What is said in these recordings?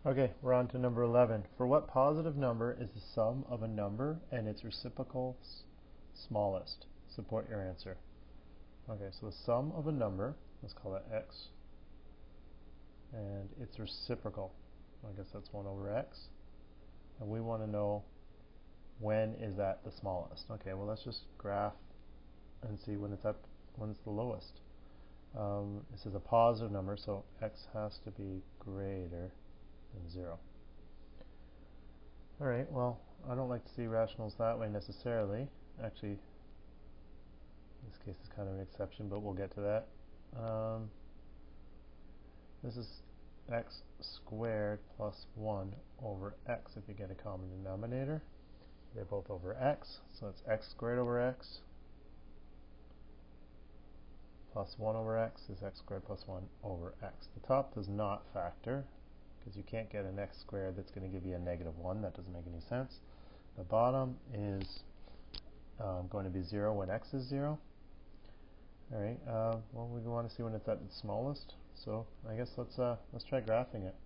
Okay, we're on to number 11. For what positive number is the sum of a number and its reciprocal smallest? Support your answer. Okay, so the sum of a number, let's call it x, and its reciprocal, I guess that's 1 over x, and we want to know when is that the smallest. Okay, well let's just graph and see when it's the lowest. This is a positive number, so x has to be greater than 0. Alright, well, I don't like to see rationals that way necessarily. Actually, this case is kind of an exception, but we'll get to that. This is x squared plus 1 over x if you get a common denominator. They're both over x, so it's x squared over x plus 1 over x is x squared plus 1 over x. The top does not factor, because you can't get an x squared that's going to give you a negative 1. That doesn't make any sense. The bottom is going to be 0 when x is 0. Alright, well, we want to see when it's at its smallest, so I guess let's try graphing it.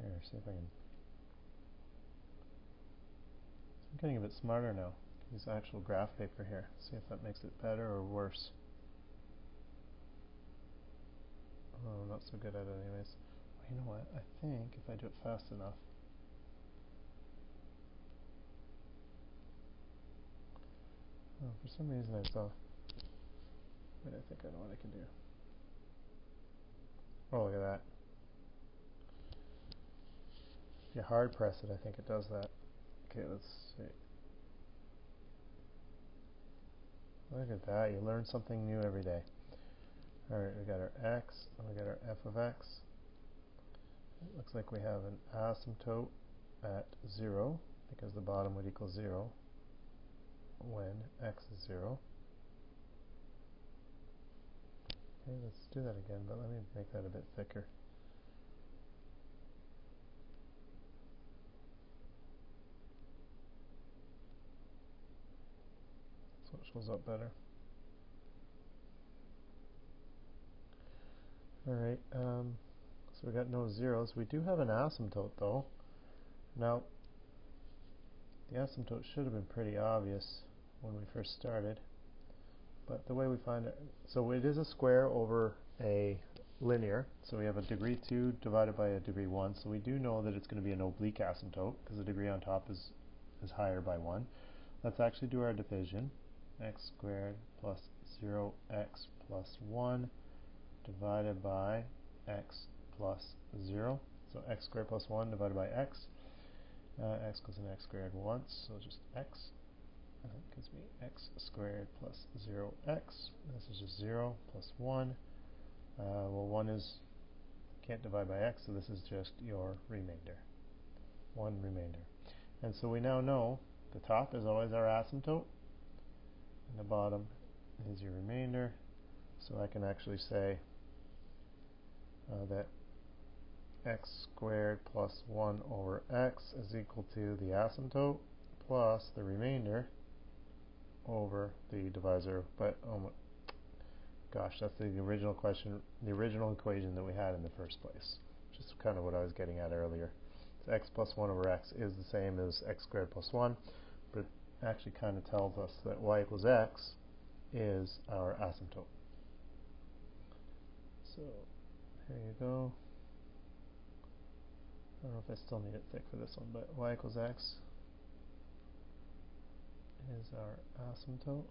Here, see if I can. I'm getting a bit smarter now. Use actual graph paper here. See if that makes it better or worse. Oh, I'm not so good at it anyways. Well, you know what? I think if I do it fast enough. Oh, for some reason I saw. Wait, I think I know what I can do. Oh, look at that. If you hard press it, I think it does that. Okay, let's see. Look at that, you learn something new every day. Alright, we got our x, and we got our f of x. It looks like we have an asymptote at 0, because the bottom would equal 0 when x is 0. Okay, let's do that again, but let me make that a bit thicker. So it shows up better. Alright, so we got no zeros. We do have an asymptote though. Now, the asymptote should have been pretty obvious when we first started, but the way we find it, so it is a square over a linear, so we have a degree 2 divided by a degree 1, so we do know that it's going to be an oblique asymptote because the degree on top is higher by 1. Let's actually do our division. X squared plus 0x plus 1 divided by x plus 0. So x squared plus 1 divided by x. X goes in x squared once, so just x. And that gives me x squared plus 0x. This is just 0 plus 1. Well, 1 is can't divide by x, so this is just your remainder. 1 remainder. And so we now know the top is always our asymptote, and the bottom is your remainder. So I can actually say that x squared plus 1 over x is equal to the asymptote plus the remainder over the divisor. But oh my gosh, that's the original question, the original equation that we had in the first place, which is kind of what I was getting at earlier. So x plus 1 over x is the same as x squared plus 1, but it actually kind of tells us that y equals x is our asymptote. So here you go. I don't know if I still need it thick for this one, but y equals x is our asymptote.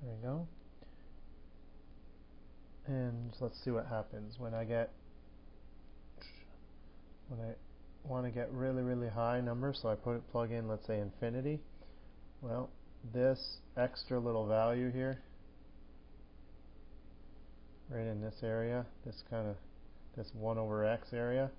There we go. And let's see what happens when I want to get really high numbers, so I plug in, let's say, infinity. Well, this extra little value here, right in this area, this 1 over x area,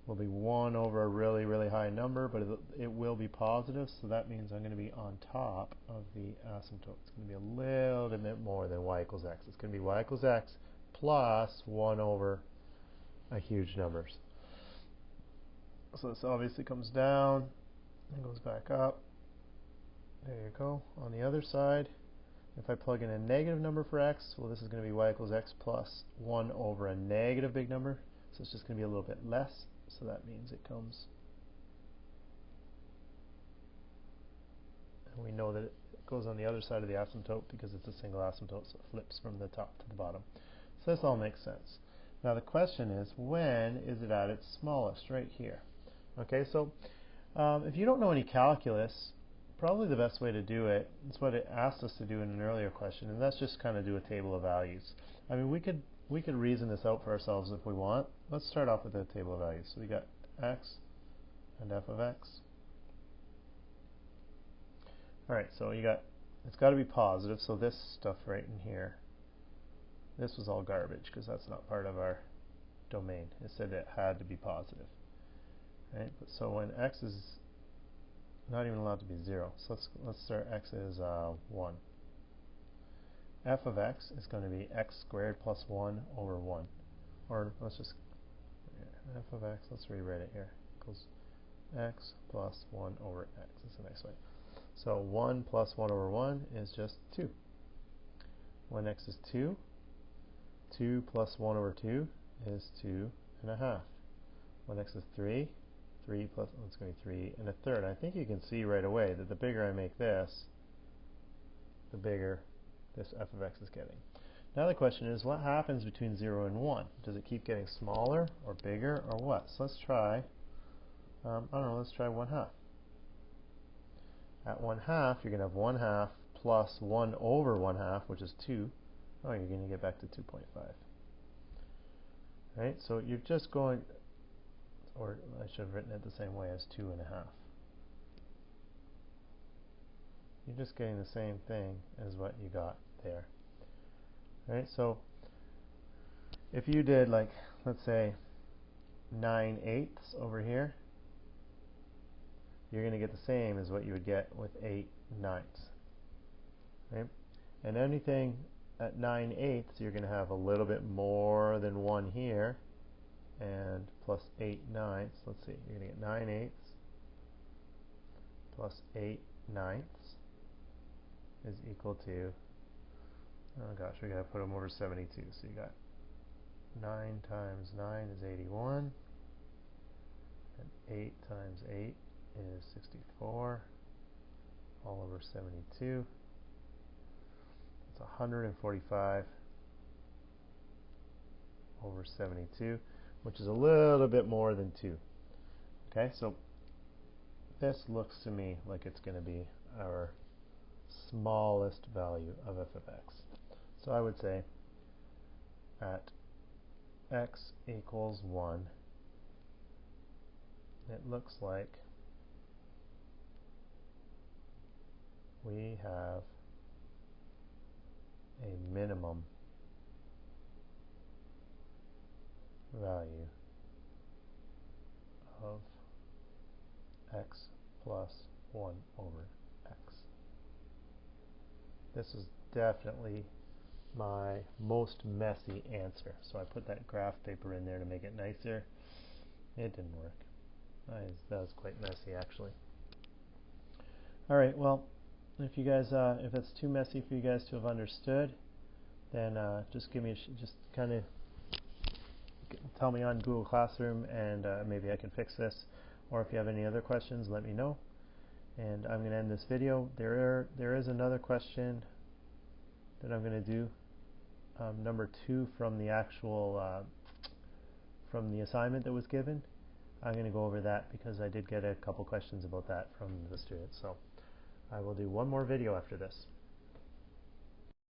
will be 1 over a really high number, but it will be positive, so that means I'm going to be on top of the asymptote. It's going to be a little bit more than y equals x. It's going to be y equals x plus 1 over a huge number. So this obviously comes down and goes back up. There you go. On the other side, If I plug in a negative number for x, well, this is going to be y equals x plus 1 over a negative big number. So it's just going to be a little bit less. So that means it comes. And we know that it goes on the other side of the asymptote because it's a single asymptote, so it flips from the top to the bottom. So this all makes sense. Now the question is, when is it at its smallest? Right here. Okay, so if you don't know any calculus, probably the best way to do it is what it asked us to do in an earlier question, and that's just kind of do a table of values. I mean, we could reason this out for ourselves if we want. Let's start off with a table of values. So we got x and f of x. Alright, so you got, it's got to be positive, so this stuff right in here, this was all garbage because that's not part of our domain. It said it had to be positive. Right? But so when x is not even allowed to be 0, so let's start x is 1. F of x is going to be x squared plus 1 over 1. Or let's just, f of x, let's rewrite it here, equals x plus 1 over x. That's a nice way. So 1 plus 1 over 1 is just 2. When x is 2, 2 plus 1 over 2 is 2.5. When x is 3, 3 plus, it's going to be 3 and a third. I think you can see right away that the bigger I make this, the bigger this f of x is getting. Now the question is, what happens between 0 and 1? Does it keep getting smaller or bigger or what? So let's try, I don't know, let's try 1/2. At 1/2, you're going to have 1/2 plus 1 over 1/2, which is 2. Oh, you're going to get back to 2.5. Right? So you're just going, or I should have written it the same way as 2.5. You're just getting the same thing as what you got there. Right? So if you did, like, let's say 9/8 over here, you're going to get the same as what you would get with 8/9. Right? And anything at 9/8, you're going to have a little bit more than 1 here, and plus 8/9. Let's see, you're going to get 9/8 plus 8/9 is equal to, oh gosh, we got to put them over 72. So you got 9 times 9 is 81, and 8 times 8 is 64, all over 72. It's 145 over 72, which is a little bit more than 2. Okay, so this looks to me like it's going to be our smallest value of f of x. So I would say at x equals 1, it looks like we have a minimum value of x plus 1 over x. This is definitely my most messy answer. So I put that graph paper in there to make it nicer. It didn't work. That was quite messy, actually. Alright, well, if you guys, if it's too messy for you guys to have understood, then just give me just kind of tell me on Google Classroom, and maybe I can fix this. Or if you have any other questions, let me know. And I'm going to end this video. There is another question that I'm going to do, number 2 from the actual from the assignment that was given. I'm going to go over that because I did get a couple questions about that from the students. So I will do one more video after this.